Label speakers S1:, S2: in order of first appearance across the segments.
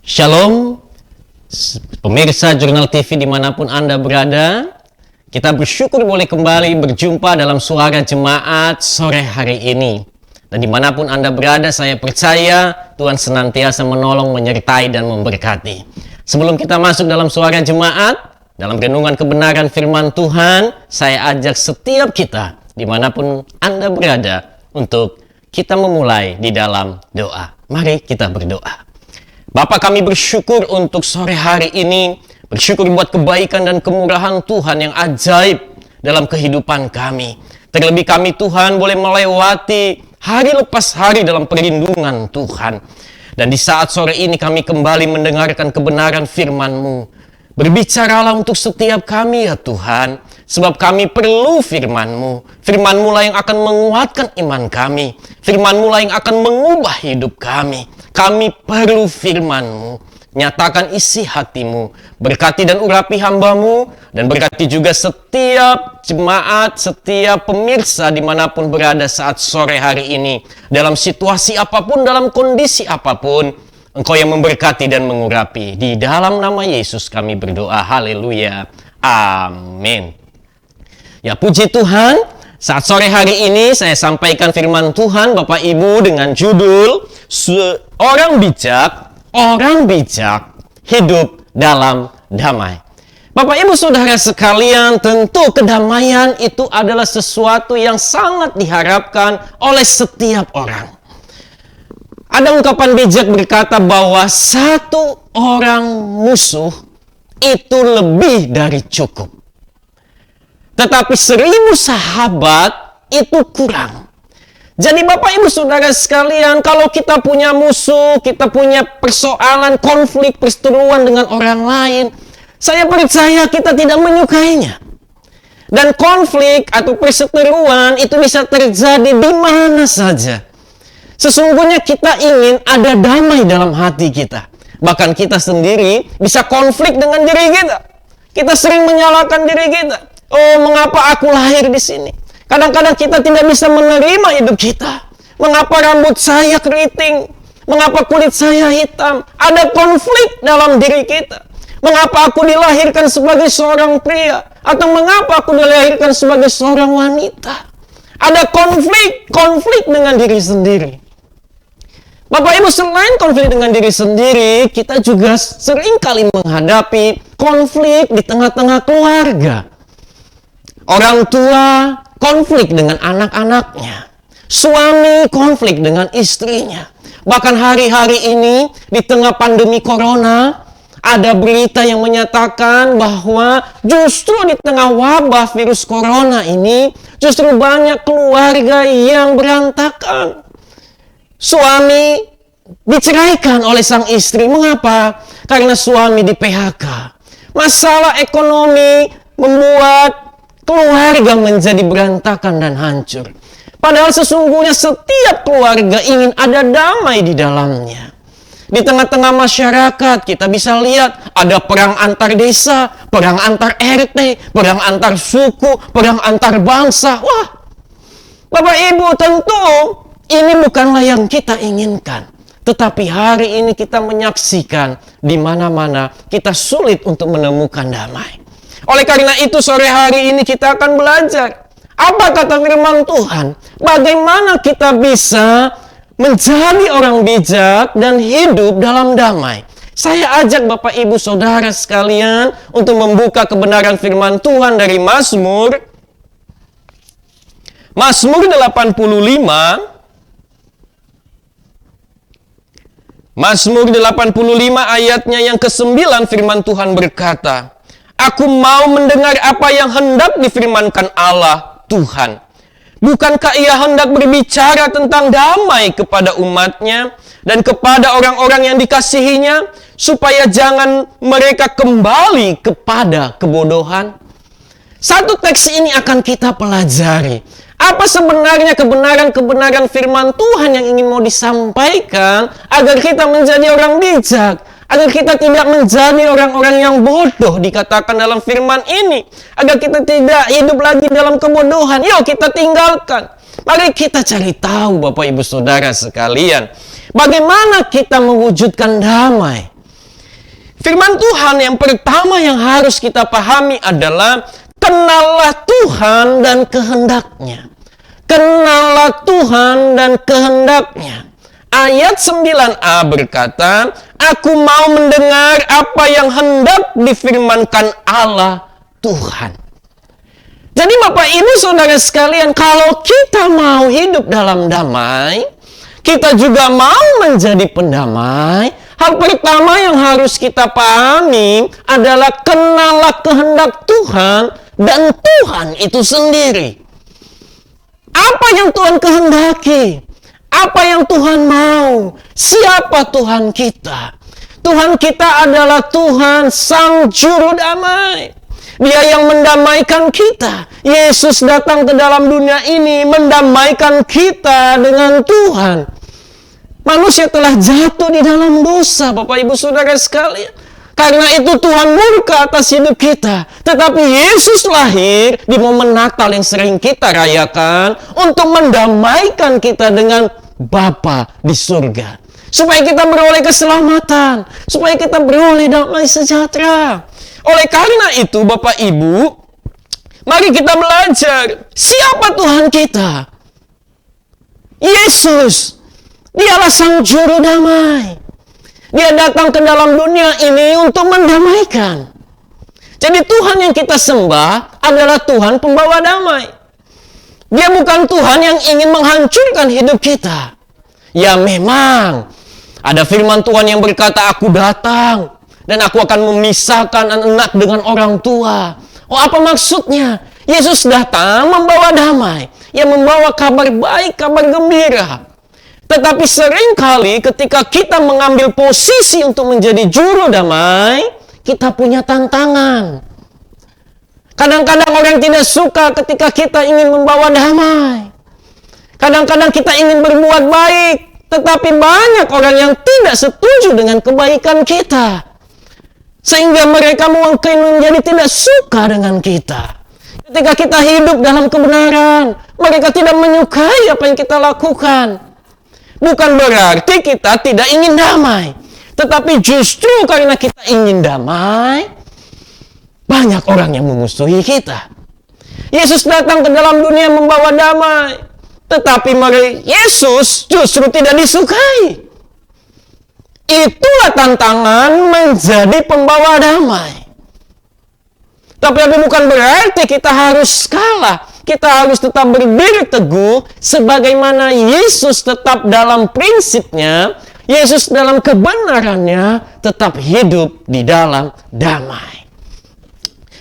S1: Shalom, pemirsa Jurnal TV dimanapun Anda berada. Kita bersyukur boleh kembali berjumpa dalam suara jemaat sore hari ini. Dan dimanapun Anda berada, saya percaya Tuhan senantiasa menolong, menyertai, dan memberkati. Sebelum kita masuk dalam suara jemaat, dalam renungan kebenaran firman Tuhan, saya ajak setiap kita, dimanapun Anda berada, untuk kita memulai di dalam doa. Mari kita berdoa. Bapa, kami bersyukur untuk sore hari ini, bersyukur buat kebaikan dan kemurahan Tuhan yang ajaib dalam kehidupan kami. Terlebih kami Tuhan boleh melewati hari lepas hari dalam perlindungan Tuhan. Dan di saat sore ini kami kembali mendengarkan kebenaran firman-Mu. Berbicaralah untuk setiap kami ya Tuhan, sebab kami perlu firman-Mu. Firman-Mu lah yang akan menguatkan iman kami. Firman-Mu lah yang akan mengubah hidup kami. Kami perlu firman-Mu. Nyatakan isi hati-Mu. Berkati dan urapi hamba-Mu. Dan berkati juga setiap jemaat, setiap pemirsa dimanapun berada saat sore hari ini. Dalam situasi apapun, dalam kondisi apapun, Engkau yang memberkati dan mengurapi. Di dalam nama Yesus kami berdoa. Haleluya. Amin. Ya, puji Tuhan. Saat sore hari ini saya sampaikan firman Tuhan Bapak Ibu dengan judul Orang bijak hidup dalam damai. Bapak Ibu Saudara sekalian, tentu kedamaian itu adalah sesuatu yang sangat diharapkan oleh setiap orang. Ada ungkapan bijak berkata bahwa satu orang musuh itu lebih dari cukup. Tetapi 1000 sahabat itu kurang. Jadi Bapak Ibu Saudara sekalian, kalau kita punya musuh, kita punya persoalan, konflik, perseteruan dengan orang lain, saya percaya kita tidak menyukainya. Dan konflik atau perseteruan itu bisa terjadi di mana saja. Sesungguhnya kita ingin ada damai dalam hati kita. Bahkan kita sendiri bisa konflik dengan diri kita. Kita sering menyalahkan diri kita. Oh, mengapa aku lahir di sini? Kadang-kadang kita tidak bisa menerima hidup kita. Mengapa rambut saya keriting? Mengapa kulit saya hitam? Ada konflik dalam diri kita. Mengapa aku dilahirkan sebagai seorang pria? Atau mengapa aku dilahirkan sebagai seorang wanita? Ada konflik dengan diri sendiri. Bapak Ibu, selain konflik dengan diri sendiri, kita juga seringkali menghadapi konflik di tengah-tengah keluarga. Orang tua konflik dengan anak-anaknya. Suami konflik dengan istrinya. Bahkan hari-hari ini di tengah pandemi corona, ada berita yang menyatakan bahwa justru di tengah wabah virus corona ini, justru banyak keluarga yang berantakan. Suami diceraikan oleh sang istri. Mengapa? Karena suami di PHK. Masalah ekonomi membuat keluarga menjadi berantakan dan hancur. Padahal sesungguhnya setiap keluarga ingin ada damai di dalamnya. Di tengah-tengah masyarakat kita bisa lihat ada perang antar desa, perang antar RT, perang antar suku, perang antar bangsa. Wah, Bapak Ibu, tentu ini bukanlah yang kita inginkan. Tetapi hari ini kita menyaksikan di mana-mana kita sulit untuk menemukan damai. Oleh karena itu sore hari ini kita akan belajar apa kata firman Tuhan. Bagaimana kita bisa menjadi orang bijak dan hidup dalam damai. Saya ajak Bapak Ibu Saudara sekalian untuk membuka kebenaran firman Tuhan dari Mazmur 85. Mazmur 85 ayatnya yang ke-9 firman Tuhan berkata, Aku mau mendengar apa yang hendak difirmankan Allah, Tuhan. Bukankah ia hendak berbicara tentang damai kepada umatnya dan kepada orang-orang yang dikasihinya, supaya jangan mereka kembali kepada kebodohan? Satu teks ini akan kita pelajari. Apa sebenarnya kebenaran-kebenaran firman Tuhan yang ingin mau disampaikan agar kita menjadi orang bijak? Agar kita tidak menjadi orang-orang yang bodoh dikatakan dalam firman ini. Agar kita tidak hidup lagi dalam kebodohan. Yuk kita tinggalkan. Mari kita cari tahu Bapak Ibu Saudara sekalian. Bagaimana kita mewujudkan damai. Firman Tuhan yang pertama yang harus kita pahami adalah kenallah Tuhan dan kehendaknya. Kenallah Tuhan dan kehendaknya. Ayat 9a berkata, aku mau mendengar apa yang hendak difirmankan Allah Tuhan. Jadi Bapak Ibu Saudara sekalian, kalau kita mau hidup dalam damai, kita juga mau menjadi pendamai, hal pertama yang harus kita pahami adalah kenallah kehendak Tuhan dan Tuhan itu sendiri. Apa yang Tuhan kehendaki? Apa yang Tuhan mau? Siapa Tuhan kita? Tuhan kita adalah Tuhan Sang Juru Damai. Dia yang mendamaikan kita. Yesus datang ke dalam dunia ini mendamaikan kita dengan Tuhan. Manusia telah jatuh di dalam dosa, Bapak Ibu Saudara sekalian. Karena itu Tuhan murka atas hidup kita. Tetapi Yesus lahir di momen Natal yang sering kita rayakan untuk mendamaikan kita dengan Bapa di surga. Supaya kita beroleh keselamatan. Supaya kita beroleh damai sejahtera. Oleh karena itu, Bapak Ibu, mari kita belajar siapa Tuhan kita. Yesus, dialah Sang Juru Damai. Dia datang ke dalam dunia ini untuk mendamaikan. Jadi Tuhan yang kita sembah adalah Tuhan pembawa damai. Dia bukan Tuhan yang ingin menghancurkan hidup kita. Ya memang, ada firman Tuhan yang berkata, aku datang dan aku akan memisahkan anak dengan orang tua. Oh, apa maksudnya? Yesus datang membawa damai. Yang membawa kabar baik, kabar gembira. Tetapi seringkali ketika kita mengambil posisi untuk menjadi juru damai, kita punya tantangan. Kadang-kadang orang tidak suka ketika kita ingin membawa damai. Kadang-kadang kita ingin berbuat baik. Tetapi banyak orang yang tidak setuju dengan kebaikan kita. Sehingga mereka mungkin menjadi tidak suka dengan kita. Ketika kita hidup dalam kebenaran, mereka tidak menyukai apa yang kita lakukan. Bukan berarti kita tidak ingin damai. Tetapi justru karena kita ingin damai, banyak orang yang memusuhi kita. Yesus datang ke dalam dunia membawa damai. Tetapi Yesus justru tidak disukai. Itulah tantangan menjadi pembawa damai. Tapi bukan berarti kita harus kalah. Kita harus tetap berdiri teguh sebagaimana Yesus tetap dalam prinsipnya, Yesus dalam kebenarannya tetap hidup di dalam damai.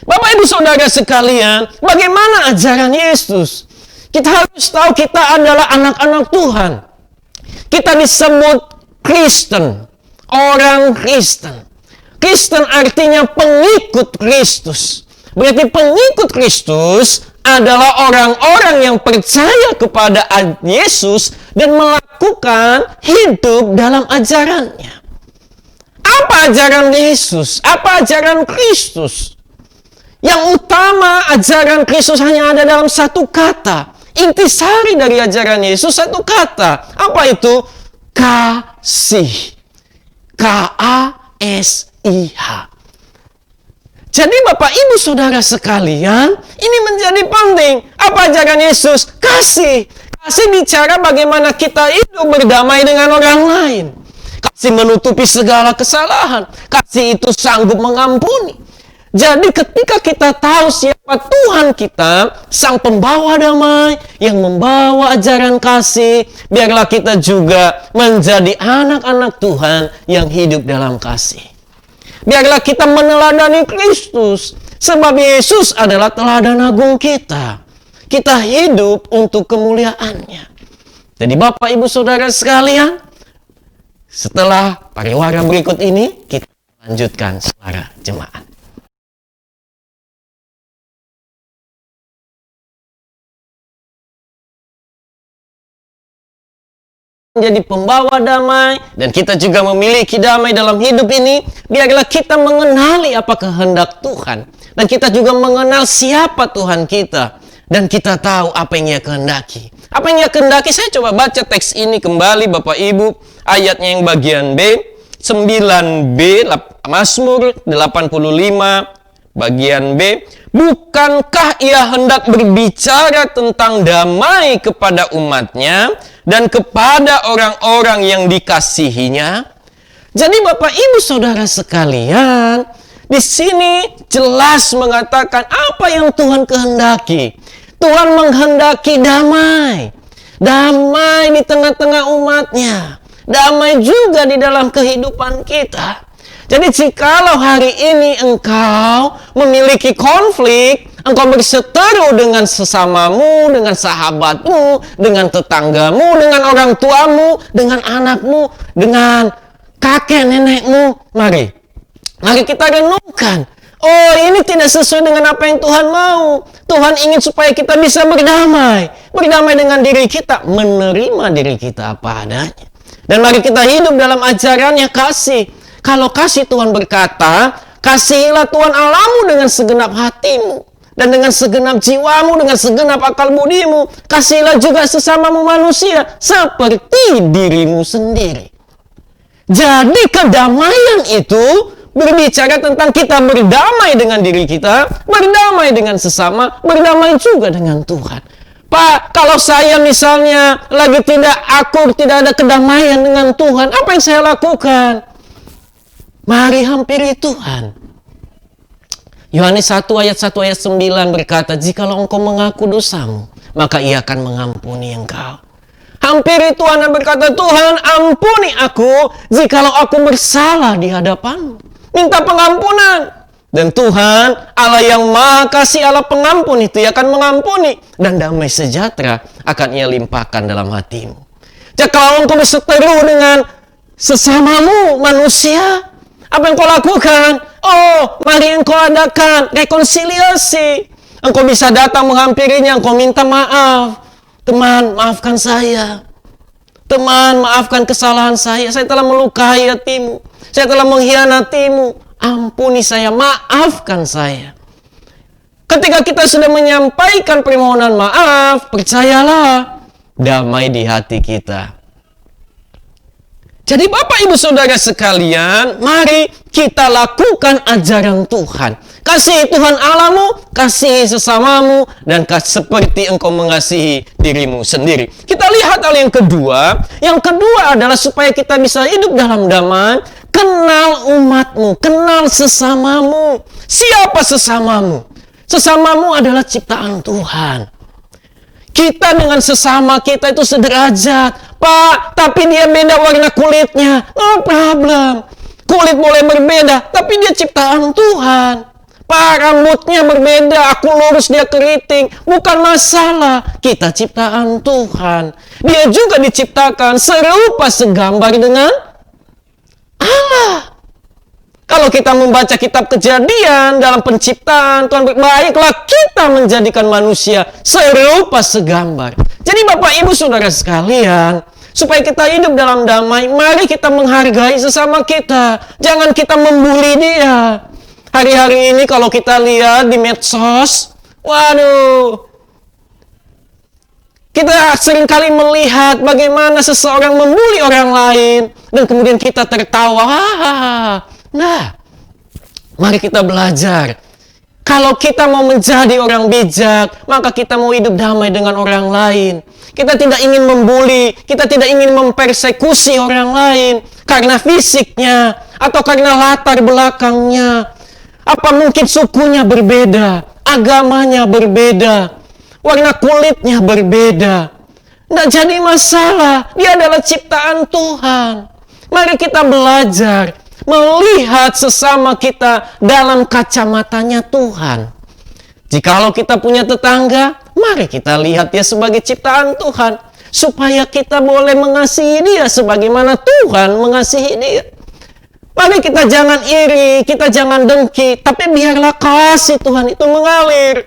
S1: Bapak Ibu Saudara sekalian, bagaimana ajaran Yesus? Kita harus tahu kita adalah anak-anak Tuhan. Kita disebut Kristen. Orang Kristen. Kristen artinya pengikut Kristus. Berarti pengikut Kristus adalah orang-orang yang percaya kepada Yesus dan melakukan hidup dalam ajarannya. Apa ajaran Yesus? Apa ajaran Kristus? Yang utama ajaran Kristus hanya ada dalam satu kata. Intisari dari ajaran Yesus satu kata. Apa itu? Kasih. K-A-S-I-H. Jadi Bapak Ibu Saudara sekalian, ini menjadi penting. Apa ajaran Yesus? Kasih. Kasih bicara bagaimana kita hidup berdamai dengan orang lain. Kasih menutupi segala kesalahan. Kasih itu sanggup mengampuni. Jadi ketika kita tahu siapa Tuhan kita, Sang Pembawa Damai yang membawa ajaran kasih, biarlah kita juga menjadi anak-anak Tuhan yang hidup dalam kasih. Biarlah kita meneladani Kristus, sebab Yesus adalah teladan agung kita. Kita hidup untuk kemuliaan-Nya. Jadi Bapak Ibu Saudara sekalian, setelah pariwara berikut ini, kita lanjutkan suara jemaat. Menjadi pembawa damai, dan kita juga memiliki damai dalam hidup ini, biarlah kita mengenali apa kehendak Tuhan, dan kita juga mengenal siapa Tuhan kita, dan kita tahu apa yang Ia kehendaki. Apa yang Ia kehendaki, saya coba baca teks ini kembali Bapak Ibu, ayatnya yang bagian B, 9b, Mazmur 85 bagian B, bukankah ia hendak berbicara tentang damai kepada umatnya dan kepada orang-orang yang dikasihinya? Jadi Bapak Ibu Saudara sekalian, di sini jelas mengatakan apa yang Tuhan kehendaki. Tuhan menghendaki damai. Damai di tengah-tengah umatnya. Damai juga di dalam kehidupan kita. Jadi jikalau hari ini engkau memiliki konflik, engkau berseteru dengan sesamamu, dengan sahabatmu, dengan tetanggamu, dengan orang tuamu, dengan anakmu, dengan kakek nenekmu, mari kita renungkan. Oh, ini tidak sesuai dengan apa yang Tuhan mau. Tuhan ingin supaya kita bisa berdamai dengan diri kita, menerima diri kita apa adanya. Dan mari kita hidup dalam ajarannya kasih. Kalau kasih, Tuhan berkata, kasihilah Tuhan Allahmu dengan segenap hatimu dan dengan segenap jiwamu, dengan segenap akal budimu. Kasihilah juga sesamamu manusia seperti dirimu sendiri. Jadi kedamaian itu berbicara tentang kita berdamai dengan diri kita, berdamai dengan sesama, berdamai juga dengan Tuhan. Pak, kalau saya misalnya lagi tidak ada kedamaian dengan Tuhan, apa yang saya lakukan? Mari hampiri Tuhan. Yohanes 1 ayat 9 berkata, jikalau engkau mengaku dosamu, maka ia akan mengampuni engkau. Hampiri Tuhan dan berkata, Tuhan ampuni aku jikalau aku bersalah di hadapanmu. Minta pengampunan. Dan Tuhan, Allah yang maha kasih, Allah pengampun itu, ia akan mengampuni. Dan damai sejahtera akan ia limpahkan dalam hatimu. Jadi kalau engkau berseteru dengan sesamamu manusia, apa yang kau lakukan? Oh, mari engkau adakan rekonsiliasi. Engkau bisa datang menghampirinya, engkau minta maaf. Teman, maafkan saya. Teman, maafkan kesalahan saya. Saya telah melukai hatimu. Saya telah mengkhianatimu. Ampuni saya, maafkan saya. Ketika kita sudah menyampaikan permohonan maaf, percayalah, damai di hati kita. Jadi Bapak Ibu Saudara sekalian, mari kita lakukan ajaran Tuhan. Kasihi Tuhan Allahmu, kasihi sesamamu, dan seperti engkau mengasihi dirimu sendiri. Kita lihat hal yang kedua. Yang kedua adalah supaya kita bisa hidup dalam damai. Kenal umatmu, kenal sesamamu. Siapa sesamamu? Sesamamu adalah ciptaan Tuhan. Kita dengan sesama kita itu sederajat. Pak, tapi dia beda warna kulitnya. No problem. Kulit boleh berbeda, tapi dia ciptaan Tuhan. Pak, rambutnya berbeda, aku lurus, dia keriting. Bukan masalah, kita ciptaan Tuhan. Dia juga diciptakan serupa segambar dengan Allah. Kalau kita membaca kitab Kejadian dalam penciptaan, Tuhan baiklah kita menjadikan manusia serupa segambar. Jadi Bapak Ibu Saudara sekalian, supaya kita hidup dalam damai, mari kita menghargai sesama kita. Jangan kita membuli dia. Hari-hari ini kalau kita lihat di medsos, waduh, kita seringkali melihat bagaimana seseorang membuli orang lain dan kemudian kita tertawa. Nah, mari kita belajar. Kalau kita mau menjadi orang bijak, maka kita mau hidup damai dengan orang lain. Kita tidak ingin membuli, kita tidak ingin mempersekusi orang lain karena fisiknya atau karena latar belakangnya. Apa mungkin sukunya berbeda, agamanya berbeda, warna kulitnya berbeda. Nggak jadi masalah, dia adalah ciptaan Tuhan. Mari kita belajar melihat sesama kita dalam kacamatanya Tuhan. Jikalau kita punya tetangga, mari kita lihat dia sebagai ciptaan Tuhan, supaya kita boleh mengasihi dia sebagaimana Tuhan mengasihi dia. Mari kita jangan iri, kita jangan dengki, tapi biarlah kasih Tuhan itu mengalir.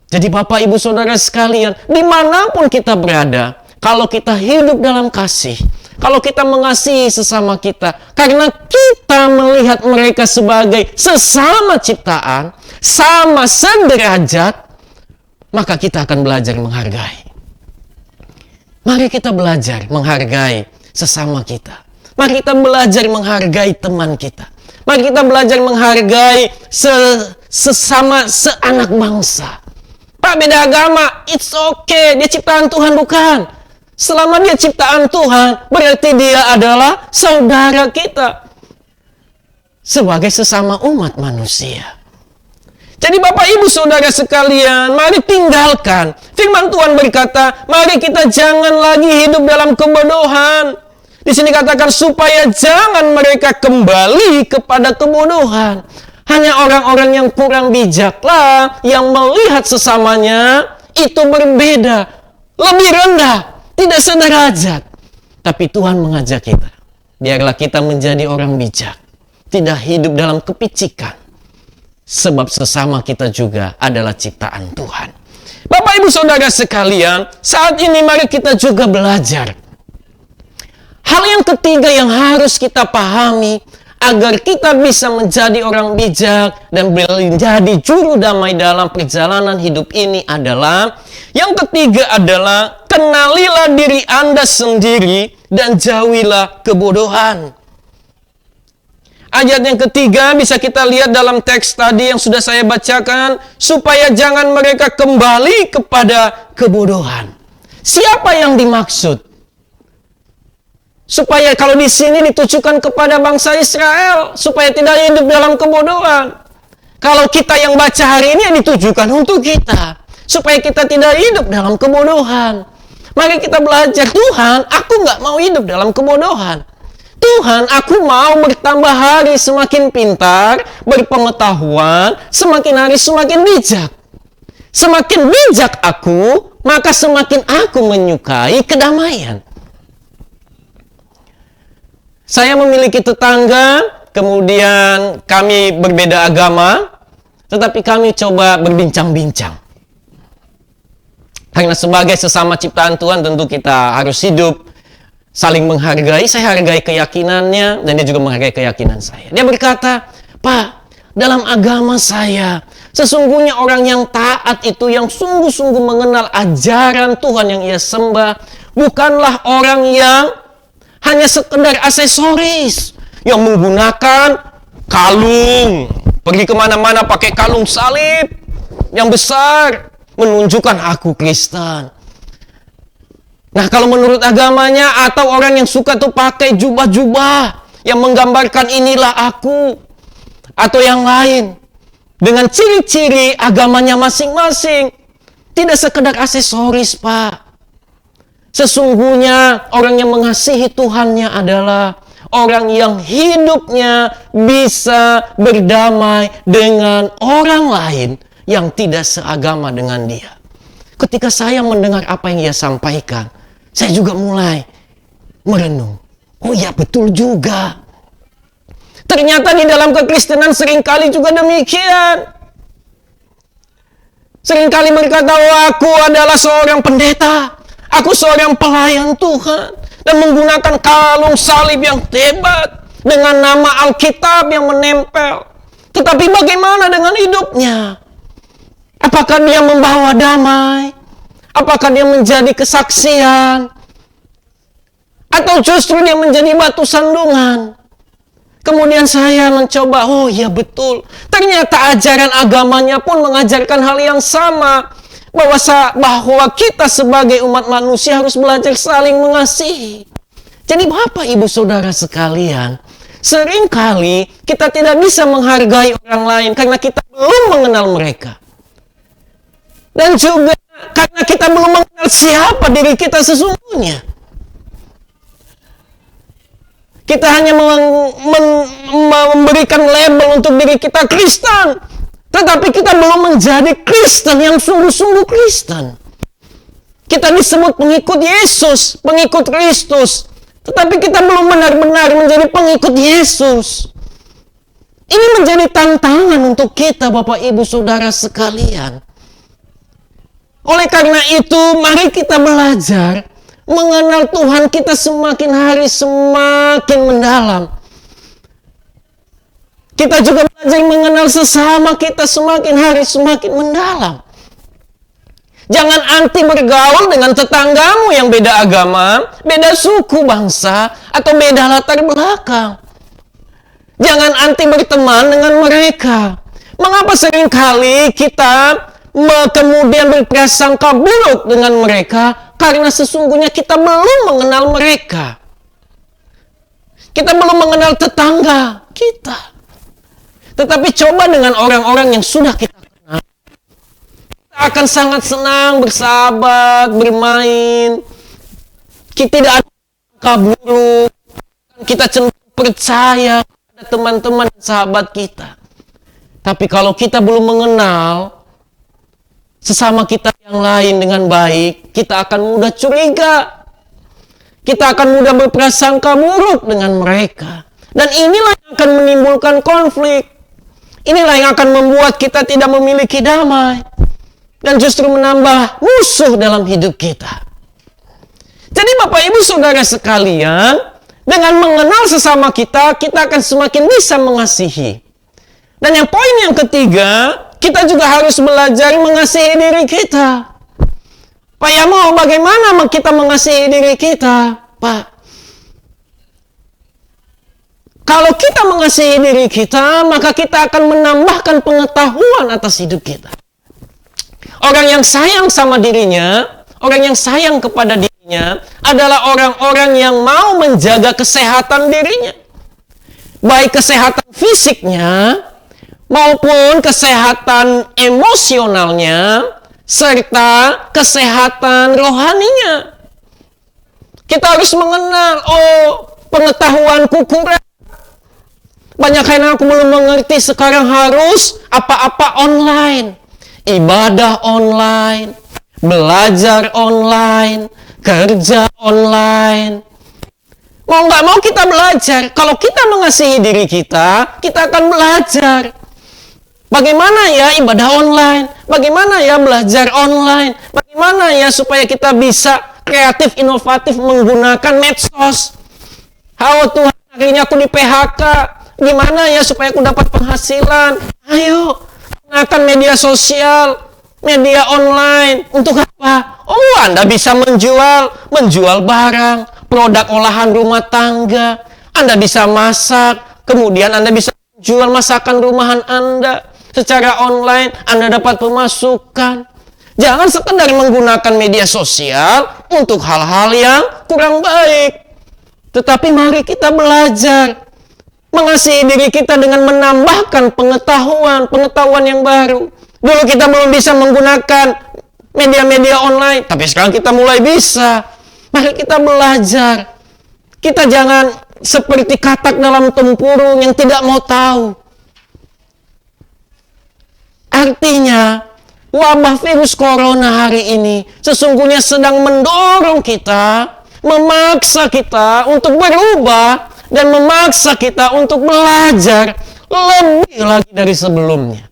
S1: Jadi Bapak Ibu Saudara sekalian, dimanapun kita berada, kalau kita hidup dalam kasih, kalau kita mengasihi sesama kita, karena kita melihat mereka sebagai sesama ciptaan, sama sederajat, maka kita akan belajar menghargai. Mari kita belajar menghargai sesama kita. Mari kita belajar menghargai teman kita. Mari kita belajar menghargai sesama seanak bangsa. Pak, beda agama, it's okay. Dia ciptaan Tuhan, bukan? Selama dia ciptaan Tuhan, berarti dia adalah saudara kita. Sebagai sesama umat manusia. Jadi Bapak Ibu Saudara sekalian, mari tinggalkan. Firman Tuhan berkata, mari kita jangan lagi hidup dalam kebodohan. Di sini katakan supaya jangan mereka kembali kepada kebodohan. Hanya orang-orang yang kurang bijaklah yang melihat sesamanya itu berbeda, lebih rendah, tidak sederajat. Tapi Tuhan mengajak kita, biarlah kita menjadi orang bijak, tidak hidup dalam kepicikan. Sebab sesama kita juga adalah ciptaan Tuhan. Bapak Ibu Saudara sekalian, saat ini mari kita juga belajar. Hal yang ketiga yang harus kita pahami agar kita bisa menjadi orang bijak dan menjadi juru damai dalam perjalanan hidup ini adalah, yang ketiga adalah kenalilah diri Anda sendiri dan jauhilah kebodohan. Ayat yang ketiga bisa kita lihat dalam teks tadi yang sudah saya bacakan, supaya jangan mereka kembali kepada kebodohan. Siapa yang dimaksud? Supaya kalau di sini ditujukan kepada bangsa Israel, supaya tidak hidup dalam kebodohan. Kalau kita yang baca hari ini ditujukan untuk kita, supaya kita tidak hidup dalam kebodohan. Mari kita belajar, Tuhan, aku nggak mau hidup dalam kebodohan. Tuhan, aku mau bertambah hari semakin pintar, berpengetahuan, semakin hari semakin bijak. Semakin bijak aku, maka semakin aku menyukai kedamaian. Saya memiliki tetangga, kemudian kami berbeda agama, tetapi kami coba berbincang-bincang. Karena sebagai sesama ciptaan Tuhan tentu kita harus hidup saling menghargai. Saya hargai keyakinannya dan dia juga menghargai keyakinan saya. Dia berkata, Pak, dalam agama saya, sesungguhnya orang yang taat itu yang sungguh-sungguh mengenal ajaran Tuhan yang ia sembah, bukanlah orang yang hanya sekedar aksesoris, yang menggunakan kalung, pergi kemana-mana pakai kalung salib yang besar, menunjukkan aku Kristen. Nah, kalau menurut agamanya, atau orang yang suka tuh pakai jubah-jubah yang menggambarkan inilah aku, atau yang lain, dengan ciri-ciri agamanya masing-masing, tidak sekedar aksesoris, Pak. Sesungguhnya orang yang mengasihi Tuhannya adalah orang yang hidupnya bisa berdamai dengan orang lain yang tidak seagama dengan dia. Ketika saya mendengar apa yang ia sampaikan, saya juga mulai merenung. Oh ya, betul juga. Ternyata di dalam kekristenan seringkali juga demikian. Seringkali berkata, oh, aku adalah seorang pendeta. Aku seorang pelayan Tuhan dan menggunakan kalung salib yang hebat dengan nama Alkitab yang menempel. Tetapi bagaimana dengan hidupnya? Apakah dia membawa damai? Apakah dia menjadi kesaksian? Atau justru dia menjadi batu sandungan? Kemudian saya mencoba, oh ya betul. Ternyata ajaran agamanya pun mengajarkan hal yang sama. Bahwa kita sebagai umat manusia harus belajar saling mengasihi. Jadi Bapak Ibu Saudara sekalian, seringkali kita tidak bisa menghargai orang lain karena kita belum mengenal mereka. Dan juga karena kita belum mengenal siapa diri kita sesungguhnya. Kita hanya memberikan label untuk diri kita Kristen. Tetapi kita belum menjadi Kristen yang sungguh-sungguh Kristen. Kita disebut pengikut Yesus, pengikut Kristus. Tetapi kita belum benar-benar menjadi pengikut Yesus. Ini menjadi tantangan untuk kita, Bapak Ibu Saudara sekalian. Oleh karena itu, mari kita belajar mengenal Tuhan kita semakin hari semakin mendalam. Kita juga belajar mengenal sesama kita semakin hari semakin mendalam. Jangan anti bergaul dengan tetanggamu yang beda agama, beda suku, bangsa, atau beda latar belakang. Jangan anti berteman dengan mereka. Mengapa seringkali kita kemudian berprasangka buruk dengan mereka? Karena sesungguhnya kita belum mengenal mereka. Kita belum mengenal tetangga kita. Tetapi coba dengan orang-orang yang sudah kita kenal. Kita akan sangat senang bersahabat, bermain. Kita tidak ada prasangka buruk. Kita cenderung percaya pada teman-teman dan sahabat kita. Tapi kalau kita belum mengenal sesama kita yang lain dengan baik, kita akan mudah curiga. Kita akan mudah berprasangka buruk dengan mereka. Dan inilah yang akan menimbulkan konflik. Inilah yang akan membuat kita tidak memiliki damai. Dan justru menambah musuh dalam hidup kita. Jadi Bapak Ibu Saudara sekalian, dengan mengenal sesama kita, kita akan semakin bisa mengasihi. Dan yang poin yang ketiga, kita juga harus belajar mengasihi diri kita. Pak Yamo, bagaimana kita mengasihi diri kita? Pak, kalau kita mengasihi diri kita, maka kita akan menambahkan pengetahuan atas hidup kita. Orang yang sayang sama dirinya, orang yang sayang kepada dirinya, adalah orang-orang yang mau menjaga kesehatan dirinya. Baik kesehatan fisiknya, maupun kesehatan emosionalnya, serta kesehatan rohaninya. Kita harus mengenal, pengetahuanku kurang. Banyak yang aku belum mengerti, sekarang harus apa-apa online. Ibadah online, belajar online, kerja online. Mau nggak mau kita belajar. Kalau kita mengasihi diri kita, kita akan belajar. Bagaimana ya ibadah online? Bagaimana ya belajar online? Bagaimana ya supaya kita bisa kreatif, inovatif menggunakan medsos? Tuhan, akhirnya aku di PHK. Gimana ya supaya aku dapat penghasilan? Ayo, gunakan media sosial, media online. Untuk apa? Anda bisa menjual barang, produk olahan rumah tangga. Anda bisa masak, kemudian Anda bisa jual masakan rumahan Anda. Secara online, Anda dapat pemasukan. Jangan sekedar menggunakan media sosial untuk hal-hal yang kurang baik. Tetapi mari kita belajar mengasihi diri kita dengan menambahkan pengetahuan yang baru. Dulu kita belum bisa menggunakan media-media online, tapi sekarang kita mulai bisa. Mari kita belajar. Kita jangan seperti katak dalam tempurung yang tidak mau tahu. Artinya, wabah virus corona hari ini sesungguhnya sedang mendorong kita, memaksa kita untuk berubah, dan memaksa kita untuk belajar lebih lagi dari sebelumnya.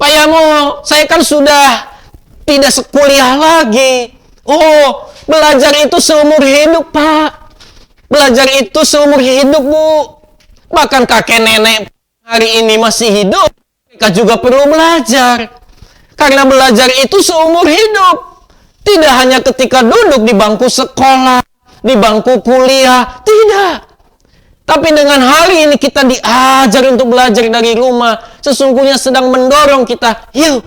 S1: Pak Yamo, saya kan sudah tidak sekuliah lagi. Belajar itu seumur hidup, Pak. Belajar itu seumur hidup, Bu. Bahkan kakek nenek hari ini masih hidup, mereka juga perlu belajar. Karena belajar itu seumur hidup. Tidak hanya ketika duduk di bangku sekolah, di bangku kuliah, tidak. Tapi dengan hari ini kita diajar untuk belajar dari rumah, sesungguhnya sedang mendorong kita, yuk,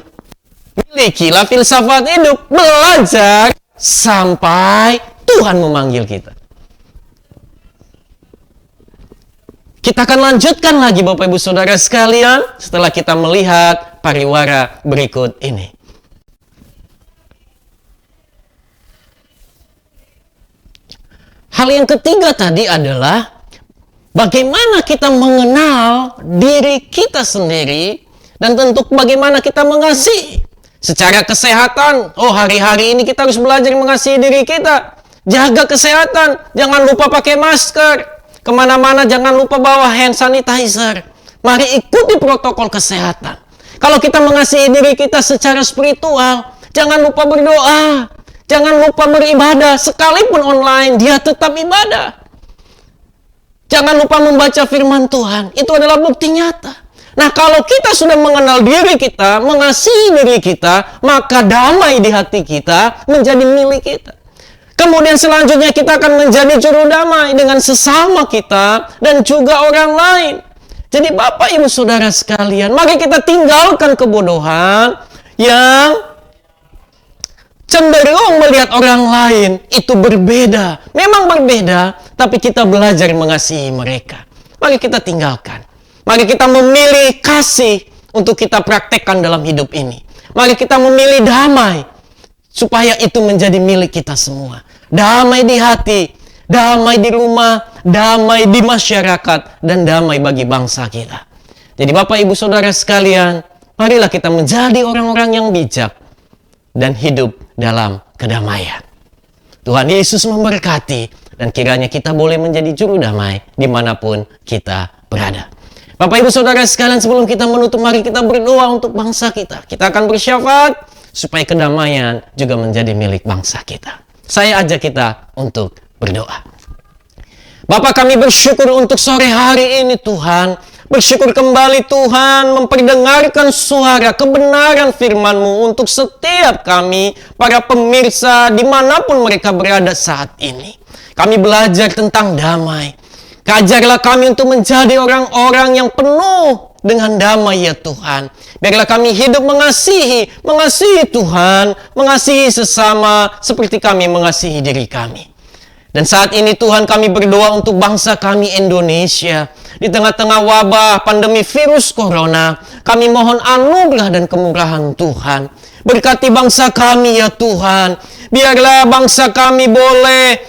S1: milikilah filsafat hidup, belajar sampai Tuhan memanggil kita. Kita akan lanjutkan lagi Bapak Ibu Saudara sekalian setelah kita melihat pariwara berikut ini. Hal yang ketiga tadi adalah bagaimana kita mengenal diri kita sendiri dan tentu bagaimana kita mengasihi. Secara kesehatan, hari-hari ini kita harus belajar mengasihi diri kita. Jaga kesehatan, jangan lupa pakai masker. Kemana-mana jangan lupa bawa hand sanitizer. Mari ikuti protokol kesehatan. Kalau kita mengasihi diri kita secara spiritual, jangan lupa berdoa. Jangan lupa beribadah, sekalipun online, dia tetap ibadah. Jangan lupa membaca firman Tuhan, itu adalah bukti nyata. Nah, kalau kita sudah mengenal diri kita, mengasihi diri kita, maka damai di hati kita menjadi milik kita. Kemudian selanjutnya kita akan menjadi juru damai dengan sesama kita dan juga orang lain. Jadi Bapak Ibu Saudara sekalian, mari kita tinggalkan kebodohan yang cenderung melihat orang lain itu berbeda. Memang berbeda, tapi kita belajar mengasihi mereka. Mari kita tinggalkan. Mari kita memilih kasih untuk kita praktekkan dalam hidup ini. Mari kita memilih damai, supaya itu menjadi milik kita semua. Damai di hati, damai di rumah, damai di masyarakat, dan damai bagi bangsa kita. Jadi Bapak Ibu Saudara sekalian, marilah kita menjadi orang-orang yang bijak dan hidup dalam kedamaian. Tuhan Yesus memberkati, dan kiranya kita boleh menjadi juru damai dimanapun kita berada. Bapak Ibu Saudara sekalian, sebelum kita menutup, mari kita berdoa untuk bangsa kita. Kita akan bersyafaat supaya kedamaian juga menjadi milik bangsa kita. Saya ajak kita untuk berdoa. Bapak, kami bersyukur untuk sore hari ini Tuhan. Bersyukur kembali Tuhan memperdengarkan suara kebenaran firman-Mu untuk setiap kami, para pemirsa dimanapun mereka berada saat ini. Kami belajar tentang damai. Ajarlah kami untuk menjadi orang-orang yang penuh dengan damai ya Tuhan. Biarlah kami hidup mengasihi Tuhan, mengasihi sesama seperti kami mengasihi diri kami. Dan saat ini Tuhan, kami berdoa untuk bangsa kami Indonesia. Di tengah-tengah wabah pandemi virus corona, kami mohon anugerah dan kemurahan Tuhan. Berkati bangsa kami ya Tuhan. Biarlah bangsa kami boleh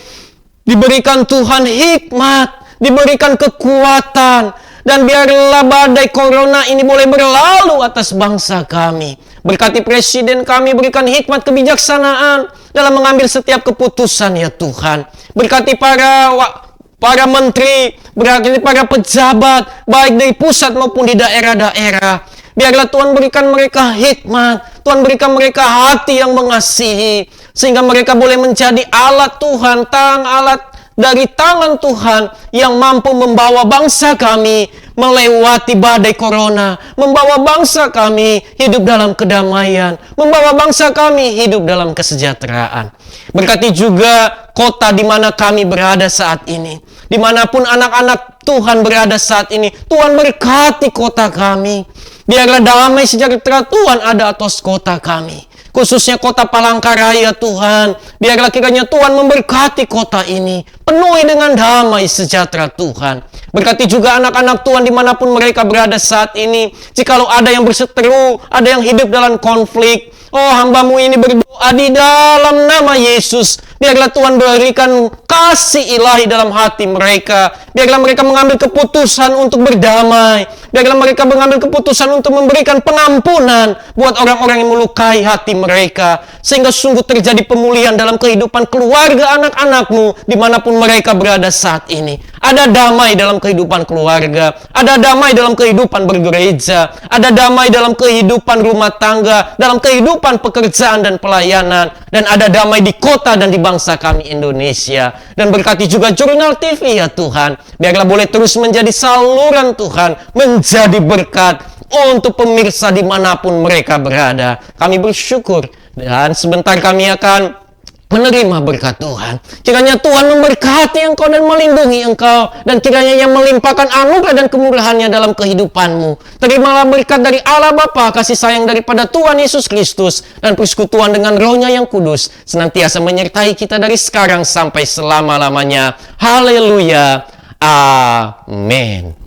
S1: diberikan Tuhan hikmat, diberikan kekuatan, dan biarlah badai corona ini boleh berlalu atas bangsa kami. Berkati presiden kami, berikan hikmat kebijaksanaan dalam mengambil setiap keputusan ya Tuhan. Berkati para menteri, berkati para pejabat, baik dari pusat maupun di daerah-daerah. Biarlah Tuhan berikan mereka hikmat, Tuhan berikan mereka hati yang mengasihi, sehingga mereka boleh menjadi alat Tuhan, alat dari tangan Tuhan yang mampu membawa bangsa kami melewati badai corona, membawa bangsa kami hidup dalam kedamaian, membawa bangsa kami hidup dalam kesejahteraan. Berkati juga kota di mana kami berada saat ini. Dimanapun anak-anak Tuhan berada saat ini, Tuhan berkati kota kami. Biarlah damai sejahtera Tuhan ada atas kota kami. Khususnya kota Palangkaraya Tuhan. Biarlah kiranya Tuhan memberkati kota ini. Penuhi dengan damai sejahtera Tuhan. Berkati juga anak-anak Tuhan dimanapun mereka berada saat ini. Jikalau ada yang berseteru, ada yang hidup dalam konflik. Oh, hamba-Mu ini berdoa di dalam nama Yesus. Biarlah Tuhan berikan kasih ilahi dalam hati mereka. Biarlah mereka mengambil keputusan untuk berdamai. Biarlah mereka mengambil keputusan untuk memberikan pengampunan buat orang-orang yang melukai hati mereka. Sehingga sungguh terjadi pemulihan dalam kehidupan keluarga anak-anak-Mu dimanapun mereka berada saat ini. Ada damai dalam kehidupan keluarga. Ada damai dalam kehidupan bergereja. Ada damai dalam kehidupan rumah tangga. Dalam kehidupan pekerjaan dan pelayanan. Dan ada damai di kota dan di bangsa kami Indonesia. Dan berkati juga Jurnal TV ya Tuhan. Biarlah boleh terus menjadi saluran Tuhan, menjadi berkat untuk pemirsa dimanapun mereka berada. Kami bersyukur dan sebentar kami akan menerima berkat Tuhan. Kiranya Tuhan memberkati engkau dan melindungi engkau, dan kiranya yang melimpahkan anugerah dan kemurahannya dalam kehidupanmu. Terimalah berkat dari Allah Bapa, kasih sayang daripada Tuhan Yesus Kristus, dan persekutuan dengan Roh-Nya yang kudus senantiasa menyertai kita dari sekarang sampai selama-lamanya. Haleluya. Amin.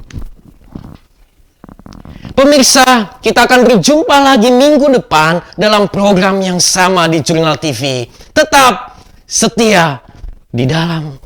S1: Pemirsa, kita akan berjumpa lagi minggu depan dalam program yang sama di Jurnal TV. Tetap setia di dalam